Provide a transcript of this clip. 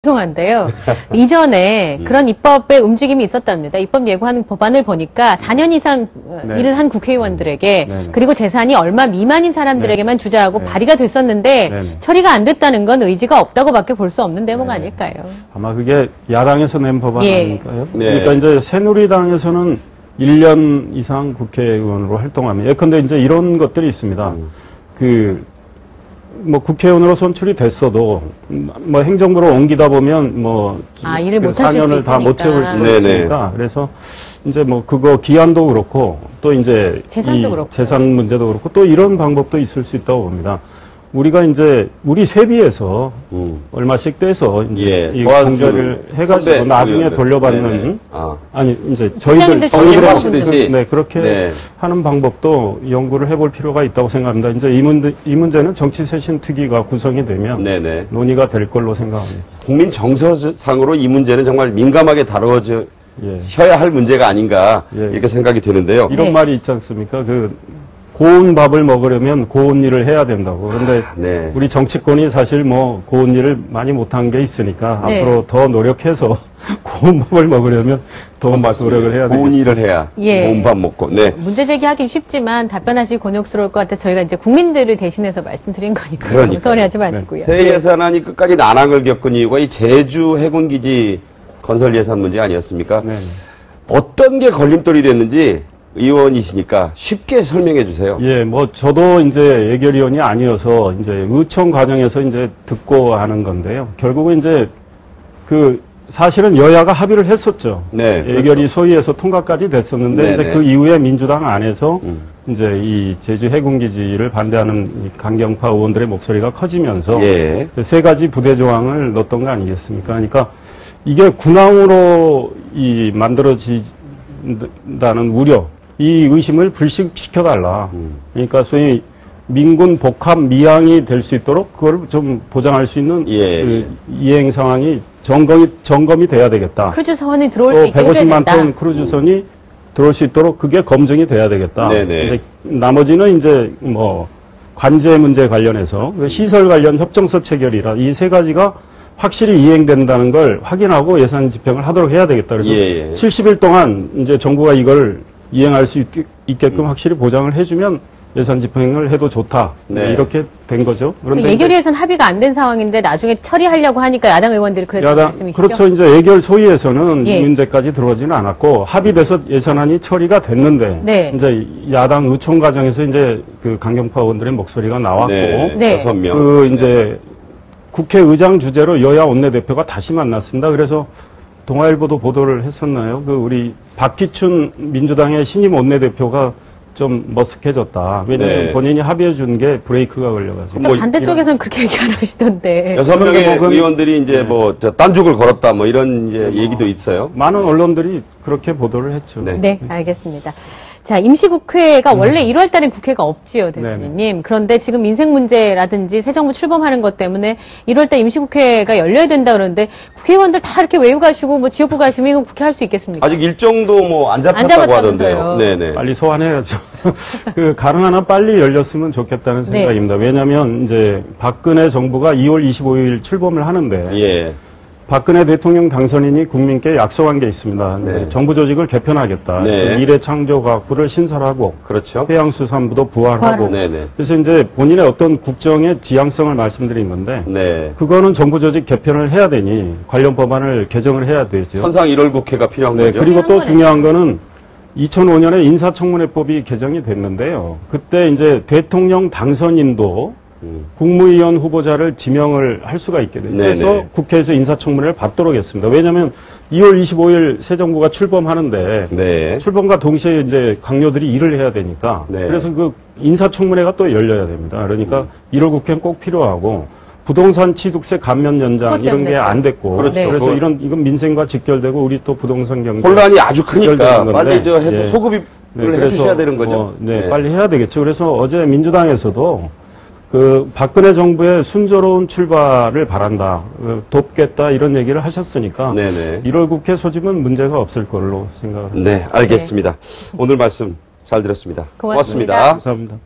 죄송한데요. 이전에 그런 입법의 움직임이 있었답니다. 입법 예고하는 법안을 보니까 4년 이상 일을 한 국회의원들에게 그리고 재산이 얼마 미만인 사람들에게만 주자하고 발의가 됐었는데 처리가 안 됐다는 건 의지가 없다고밖에 볼 수 없는 대목 아닐까요? 아마 그게 야당에서 낸 법안 아닐까요? 네. 그러니까 이제 새누리당에서는 1년 이상 국회의원으로 활동하면 예컨대 이제 이런 것들이 있습니다. 뭐 국회의원으로 선출이 됐어도 뭐 행정부로 옮기다 보면 뭐 일을 못 하실 수 4년을 다 못 채울 수 있으니까 그래서 이제 뭐 그거 기한도 그렇고 또 이제 재산도 그렇고 재산 문제도 그렇고 또 이런 방법도 있을 수 있다고 봅니다. 우리가 이제 우리 세비에서 얼마씩 떼서 이제 이 공제를 해가지고 나중에 돌려받는 아니 이제 저희들이 그렇게 하는 방법도 연구를 해볼 필요가 있다고 생각합니다. 이제 이 문제는 정치쇄신 특위가 구성이 되면 논의가 될 걸로 생각합니다. 국민 정서상으로 이 문제는 정말 민감하게 다뤄져야 할 문제가 아닌가 이렇게 생각이 드는데요. 이런 말이 있지 않습니까? 고운 밥을 먹으려면 고운 일을 해야 된다고. 그런데 우리 정치권이 사실 뭐 고운 일을 많이 못한 게 있으니까 앞으로 더 노력해서 고운 밥을 먹으려면 더 노력을 해야 되겠죠. 고운 일을 해야 고운 밥 먹고. 문제 제기하긴 쉽지만 답변하시기 곤욕스러울 것 같아 저희가 이제 국민들을 대신해서 말씀드린 거니까요. 서운해하지 마시고요. 새 예산안이 끝까지 난항을 겪은 이유가 이 제주 해군기지 건설 예산 문제 아니었습니까? 어떤 게 걸림돌이 됐는지 의원이시니까 쉽게 설명해 주세요. 뭐 저도 이제 예결위원이 아니어서 이제 의총 과정에서 이제 듣고 하는 건데요. 결국은 이제 사실은 여야가 합의를 했었죠. 예결위 소위에서 통과까지 됐었는데 이제 그 이후에 민주당 안에서 이제 이 제주 해군기지를 반대하는 이 강경파 의원들의 목소리가 커지면서 세 가지 부대 조항을 넣었던 거 아니겠습니까? 그러니까 이게 군항으로 만들어진다는 우려. 이 의심을 불식시켜달라. 그러니까 소위 민군 복합 미항이 될 수 있도록 그걸 좀 보장할 수 있는 이행 상황이 점검이 돼야 되겠다. 크루즈선이 들어올 수 있게 150만 톤 크루즈선이 들어올 수 있도록 그게 검증이 돼야 되겠다. 이제 나머지는 이제 뭐 관제 문제 관련해서 시설 관련 협정서 체결이라 이 세 가지가 확실히 이행된다는 걸 확인하고 예산 집행을 하도록 해야 되겠다. 그래서 70일 동안 이제 정부가 이걸 이행할 수 있게끔 확실히 보장을 해주면 예산 집행을 해도 좋다. 이렇게 된 거죠. 그런데 예결위에서는 합의가 안 된 상황인데 나중에 처리하려고 하니까 야당 의원들이 그랬던 말씀이시죠? 그렇죠. 이제 예결 소위에서는 이 문제까지 들어오지는 않았고 합의돼서 예산안이 처리가 됐는데 이제 야당 의총 과정에서 이제 강경파 의원들의 목소리가 나왔고 6명. 이제 국회의장 주재로 여야 원내대표가 다시 만났습니다. 그래서 동아일보도 보도를 했었나요? 우리 박기춘 민주당의 신임 원내대표가 좀 머쓱해졌다. 왜냐하면 본인이 합의해 준 게 브레이크가 걸려가지고. 그러니까 반대쪽에서는 그렇게 얘기 안 하시던데. 6명의 의원들이 이제 딴죽을 걸었다 이런 이제 얘기도 있어요. 많은 언론들이 그렇게 보도를 했죠. 네, 알겠습니다. 자, 임시국회가 원래 1월 달엔 국회가 없지요, 대표님. 그런데 지금 민생 문제라든지 새 정부 출범하는 것 때문에 1월 달 임시국회가 열려야 된다 그러는데 국회의원들 다 이렇게 외유 가시고 지역구 가시면 이건 국회 할 수 있겠습니까? 아직 일정도 안 잡혔다고 하던데요. 빨리 소환해야죠. 가능하나 빨리 열렸으면 좋겠다는 생각입니다. 왜냐하면 이제 박근혜 정부가 2월 25일 출범을 하는데 박근혜 대통령 당선인이 국민께 약속한 게 있습니다. 정부 조직을 개편하겠다. 미래창조과학부를 신설하고 해양수산부도 부활하고 그래서 이제 본인의 어떤 국정의 지향성을 말씀드린 건데 그거는 정부 조직 개편을 해야 되니 관련 법안을 개정을 해야 되죠. 천상 1월 국회가 필요한 거죠. 그리고 또 중요한 거는 2005년에 인사청문회법이 개정이 됐는데요. 그때 이제 대통령 당선인도 국무위원 후보자를 지명을 할 수가 있게 돼요. 그래서 국회에서 인사청문회를 받도록 했습니다. 왜냐하면 2월 25일 새 정부가 출범하는데 출범과 동시에 이제 강요들이 일을 해야 되니까 그래서 인사청문회가 또 열려야 됩니다. 그러니까 1월 국회는 꼭 필요하고 부동산 취득세 감면 연장 이런 게 안 됐고 그래서 이건 민생과 직결되고 우리 또 부동산 경제 혼란이 아주 크니까 빨리 해서 소급을 해주셔야 되는 거죠. 빨리 해야 되겠죠. 그래서 어제 민주당에서도 박근혜 정부의 순조로운 출발을 바란다, 돕겠다 이런 얘기를 하셨으니까 1월 국회 소집은 문제가 없을 걸로 생각합니다. 알겠습니다. 오늘 말씀 잘 들었습니다. 고맙습니다. 감사합니다.